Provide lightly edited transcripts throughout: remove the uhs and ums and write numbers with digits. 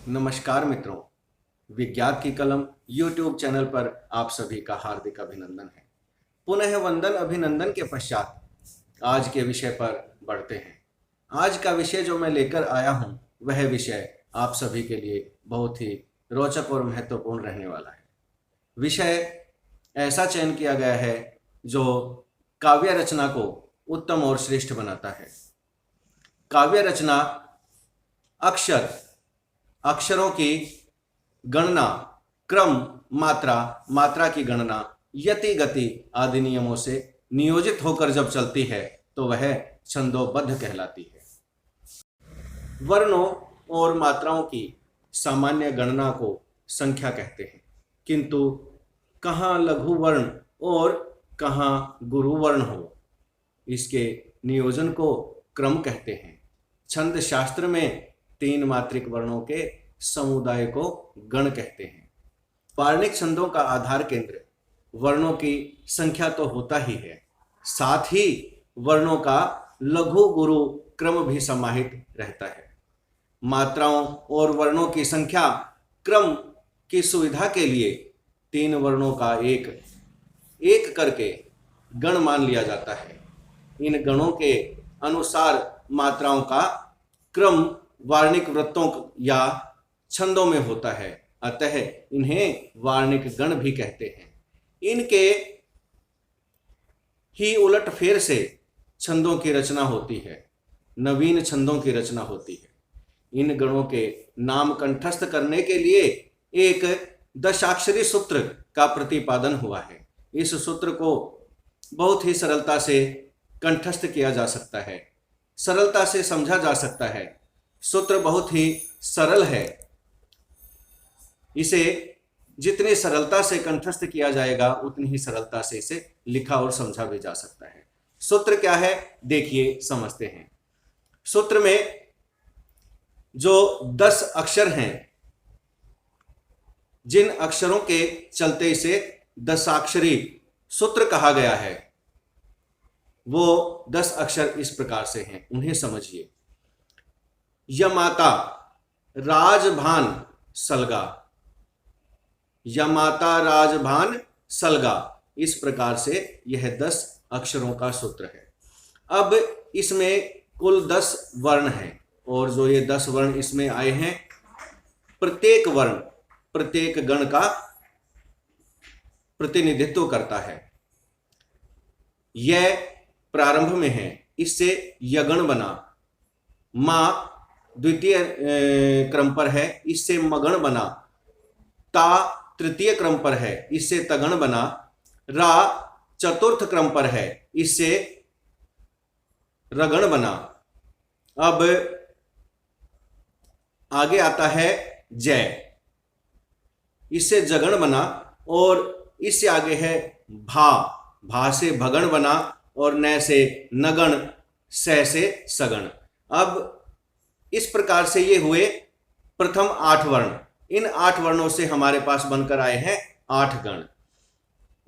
नमस्कार मित्रों, विज्ञान की कलम YouTube चैनल पर आप सभी का हार्दिक अभिनंदन है। पुनः वंदन अभिनंदन के पश्चात आज के विषय पर बढ़ते हैं। आज का विषय जो मैं लेकर आया हूँ वह विषय आप सभी के लिए बहुत ही रोचक और महत्वपूर्ण रहने वाला है। विषय ऐसा चयन किया गया है जो काव्य रचना को उत्तम और श्रेष्ठ बनाता है। काव्य रचना अक्षरों की गणना, क्रम, मात्रा की गणना, यति, गति आदि नियमों से नियोजित होकर जब चलती है तो वह छंदोबद्ध कहलाती है। वर्णों और मात्राओं की सामान्य गणना को संख्या कहते हैं, किंतु कहाँ लघु वर्ण और कहाँ गुरु वर्ण हो, इसके नियोजन को क्रम कहते हैं। छंद शास्त्र में 3 मात्रिक वर्णों के समुदाय को गण कहते हैं। पारणिक छंदों का आधार केंद्र वर्णों की संख्या तो होता ही है, साथ ही वर्णों का लघु गुरु क्रम भी समाहित रहता है। मात्राओं और वर्णों की संख्या क्रम की सुविधा के लिए 3 वर्णों का एक एक करके गण मान लिया जाता है। इन गणों के अनुसार मात्राओं का क्रम वार्णिक वृत्तों या छंदों में होता है, अतः इन्हें वार्णिक गण भी कहते हैं। इनके ही उलट फेर से छंदों की रचना होती है, नवीन छंदों की रचना होती है। इन गणों के नाम कंठस्थ करने के लिए एक दशाक्षरी सूत्र का प्रतिपादन हुआ है। इस सूत्र को बहुत ही सरलता से कंठस्थ किया जा सकता है, सरलता से समझा जा सकता है। सूत्र बहुत ही सरल है, इसे जितनी सरलता से कंठस्थ किया जाएगा उतनी ही सरलता से इसे लिखा और समझा भी जा सकता है। सूत्र क्या है, देखिए, समझते हैं। सूत्र में जो 10 अक्षर हैं, जिन अक्षरों के चलते इसे दशाक्षरी सूत्र कहा गया है, वो 10 अक्षर इस प्रकार से हैं, उन्हें समझिए। यमाता, राजभान, सलगा, यमाता, राजभान, सलगा, इस प्रकार से यह 10 अक्षरों का सूत्र है। अब इसमें कुल 10 वर्ण हैं और जो ये 10 वर्ण इसमें आए हैं, प्रत्येक वर्ण प्रत्येक गण का प्रतिनिधित्व करता है। यह प्रारंभ में है, इससे यगण बना। मा द्वितीय क्रम पर है, इससे मगण बना। ता तृतीय क्रम पर है, इससे तगण बना। रा चतुर्थ क्रम पर है, इससे रगण बना। अब आगे आता है जय, इससे जगण बना और इससे आगे है भा, भा से भगण बना और न से नगण, स से सगण। अब इस प्रकार से ये हुए प्रथम 8 वर्ण। इन 8 वर्णों से हमारे पास बनकर आए हैं 8 गण।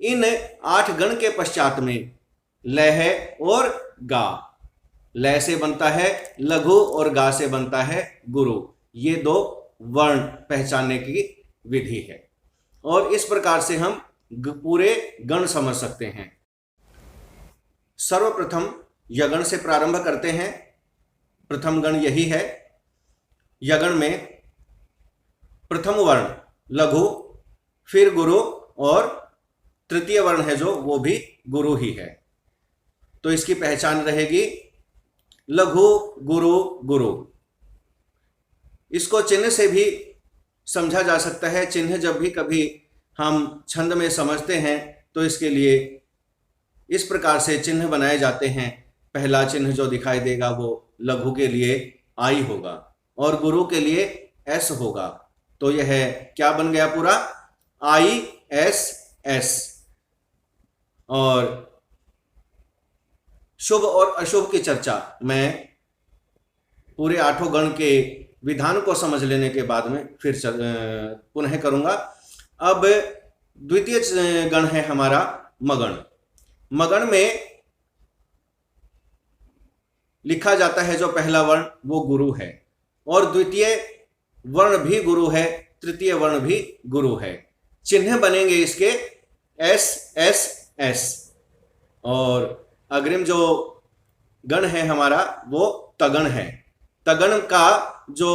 इन 8 गण के पश्चात में ल है और गा। ल से बनता है लघु और गा से बनता है गुरु। ये 2 वर्ण पहचानने की विधि है और इस प्रकार से हम पूरे गण समझ सकते हैं। सर्वप्रथम यगण से प्रारंभ करते हैं। प्रथम गण यही है। यगण में प्रथम वर्ण लघु, फिर गुरु और तृतीय वर्ण है जो वो भी गुरु ही है। तो इसकी पहचान रहेगी लघु गुरु गुरु। इसको चिन्ह से भी समझा जा सकता है। चिन्ह जब भी कभी हम छंद में समझते हैं तो इसके लिए इस प्रकार से चिन्ह बनाए जाते हैं। पहला चिन्ह जो दिखाई देगा वो लघु के लिए आई होगा और गुरु के लिए एस होगा। तो यह क्या बन गया पूरा, आई एस एस। और शुभ और अशुभ की चर्चा मैं पूरे 8 गण के विधान को समझ लेने के बाद में फिर पुनः करूंगा। अब द्वितीय गण है हमारा मगण। मगण में लिखा जाता है जो पहला वर्ण वो गुरु है और द्वितीय वर्ण भी गुरु है, तृतीय वर्ण भी गुरु है। चिन्ह बनेंगे इसके एस एस एस। और अग्रिम जो गण है हमारा वो तगण है। तगण का जो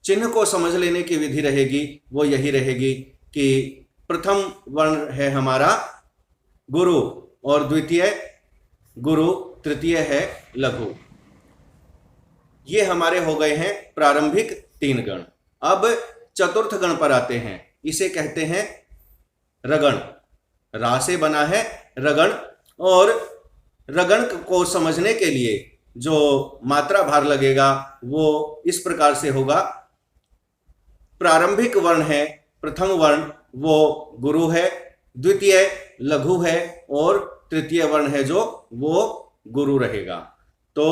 चिन्ह को समझ लेने की विधि रहेगी वो यही रहेगी कि प्रथम वर्ण है हमारा गुरु और द्वितीय गुरु, तृतीय है लघु। ये हमारे हो गए हैं प्रारंभिक 3 गण। अब चतुर्थ गण पर आते हैं, इसे कहते हैं रगण। रा से बना है रगण। और रगण को समझने के लिए जो मात्रा भार लगेगा वो इस प्रकार से होगा। प्रारंभिक वर्ण है, प्रथम वर्ण वो गुरु है, द्वितीय लघु है और तृतीय वर्ण है जो वो गुरु रहेगा। तो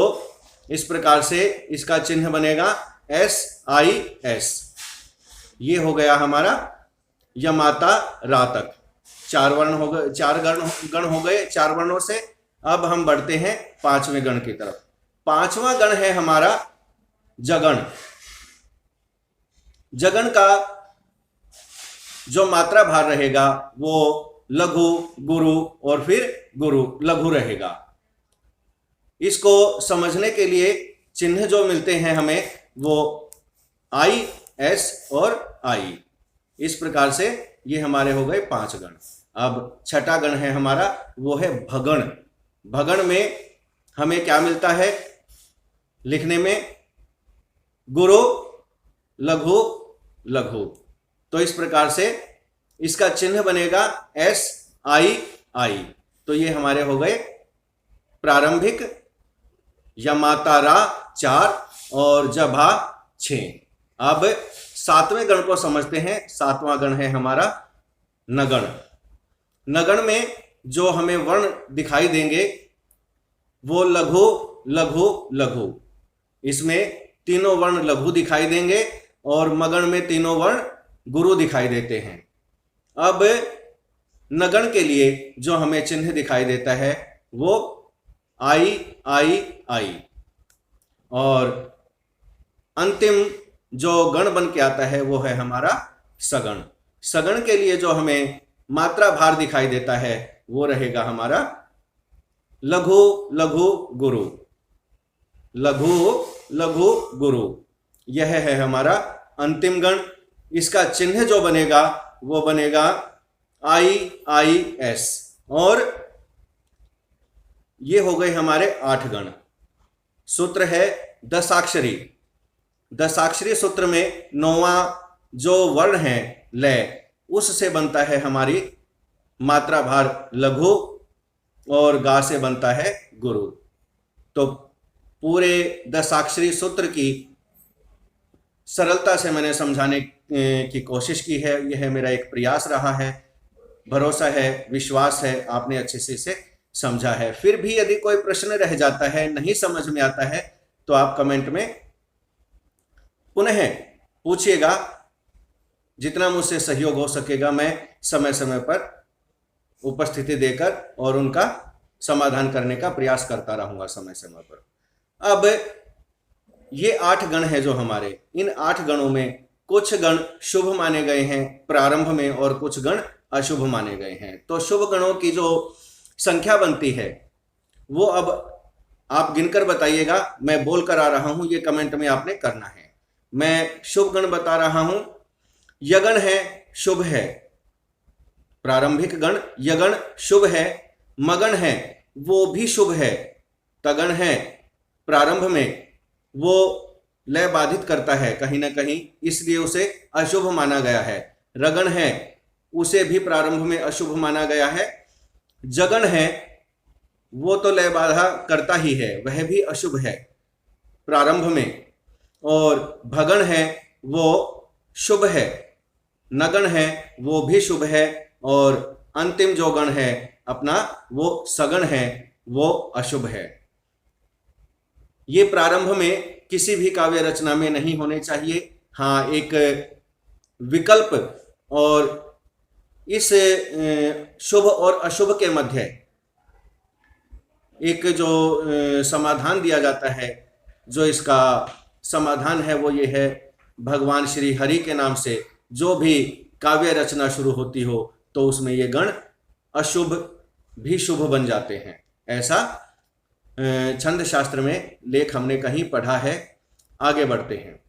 इस प्रकार से इसका चिन्ह बनेगा एस आई एस। ये हो गया हमारा यमाता रा तक। 4 वर्ण हो गए, 4 गण हो गए 4 वर्णों से। अब हम बढ़ते हैं 5वें गण की तरफ। 5वां गण है हमारा जगण। जगण का जो मात्रा भार रहेगा वो लघु, गुरु और फिर गुरु लघु रहेगा। इसको समझने के लिए चिन्ह जो मिलते हैं हमें वो आई, एस और आई। इस प्रकार से ये हमारे हो गए 5 गण। अब छठा गण है हमारा वो है भगण। भगण में हमें क्या मिलता है लिखने में? गुरु, लघु, लघु। तो इस प्रकार से इसका चिन्ह बनेगा एस आई आई। तो ये हमारे हो गए प्रारंभिक यमाता रा 4 और जभा 6। अब 7वें गण को समझते हैं। 7वां गण है हमारा नगण। नगण में जो हमें वर्ण दिखाई देंगे वो लघु, लघु, लघु। इसमें तीनों वर्ण लघु दिखाई देंगे और मगण में तीनों वर्ण गुरु दिखाई देते हैं। अब नगण के लिए जो हमें चिन्ह दिखाई देता है वो आई, आई, आई। और अंतिम जो गण बन के आता है वो है हमारा सगण। सगण के लिए जो हमें मात्रा भार दिखाई देता है वो रहेगा हमारा लघु, लघु, गुरु, लघु, लघु, गुरु। यह है हमारा अंतिम गण। इसका चिन्ह जो बनेगा वो बनेगा आई, आई, एस। और ये हो गए हमारे 8 गण। सूत्र है दशाक्षरी। दशाक्षरी सूत्र में 9वां जो वर्ण है लय, उससे बनता है हमारी मात्रा भार लघु और गा से बनता है गुरु। तो पूरे दशाक्षरी सूत्र की सरलता से मैंने समझाने की कोशिश की है। यह मेरा एक प्रयास रहा है। भरोसा है, विश्वास है आपने अच्छे से इसे समझा है। फिर भी यदि कोई प्रश्न रह जाता है, नहीं समझ में आता है, तो आप कमेंट में पुनः पूछिएगा। जितना मुझसे सहयोग हो सकेगा मैं समय समय पर उपस्थिति देकर और उनका समाधान करने का प्रयास करता रहूंगा समय समय पर। अब ये 8 गण है जो हमारे, इन 8 गणों में कुछ गण शुभ माने गए हैं प्रारंभ में और कुछ गण अशुभ माने गए हैं। तो शुभ गणों की जो संख्या बनती है वो अब आप गिनकर बताइएगा। मैं बोल कर आ रहा हूं, ये कमेंट में आपने करना है। मैं शुभ गण बता रहा हूं। यगण है, शुभ है, प्रारंभिक गण यगण शुभ है। मगण है वो भी शुभ है। तगण है प्रारंभ में वो लय बाधित करता है कहीं ना कहीं, इसलिए उसे अशुभ माना गया है। रगण है उसे भी प्रारंभ में अशुभ माना गया है। जगण है वो तो लय बाधा करता ही है, वह भी अशुभ है प्रारंभ में। और भगण है वो शुभ है। नगण है वो भी शुभ है। और अंतिम जो गण है अपना वो सगण है, वो अशुभ है। ये प्रारंभ में किसी भी काव्य रचना में नहीं होने चाहिए। हाँ, एक विकल्प और इस शुभ और अशुभ के मध्य एक जो समाधान दिया जाता है, जो इसका समाधान है वो ये है भगवान श्री हरि के नाम से जो भी काव्य रचना शुरू होती हो तो उसमें ये गण अशुभ भी शुभ बन जाते हैं। ऐसा छंद शास्त्र में लेख हमने कहीं पढ़ा है। आगे बढ़ते हैं।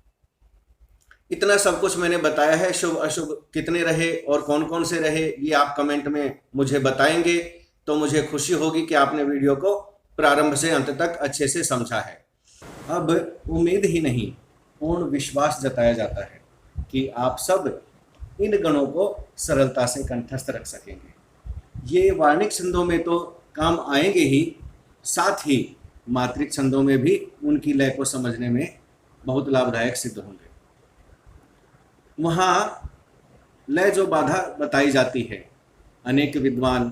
इतना सब कुछ मैंने बताया है। शुभ अशुभ कितने रहे और कौन कौन से रहे ये आप कमेंट में मुझे बताएंगे तो मुझे खुशी होगी कि आपने वीडियो को प्रारंभ से अंत तक अच्छे से समझा है। अब उम्मीद ही नहीं, पूर्ण विश्वास जताया जाता है कि आप सब इन गणों को सरलता से कंठस्थ रख सकेंगे। ये वार्णिक छंदों में तो काम आएंगे ही, साथ ही मात्रिक छंदों में भी उनकी लय को समझने में बहुत लाभदायक सिद्ध होंगे। वहाँ लय जो बाधा बताई जाती है, अनेक विद्वान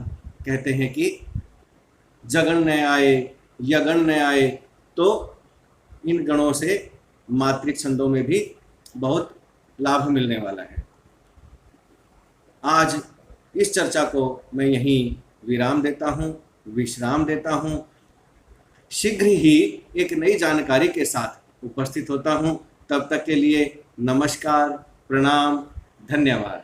कहते हैं कि जगण न आए यगण न आए, तो इन गणों से मात्रिक छंदों में भी बहुत लाभ मिलने वाला है। आज इस चर्चा को मैं यहीं विराम देता हूँ। शीघ्र ही एक नई जानकारी के साथ उपस्थित होता हूँ। तब तक के लिए नमस्कार, प्रणाम, धन्यवाद।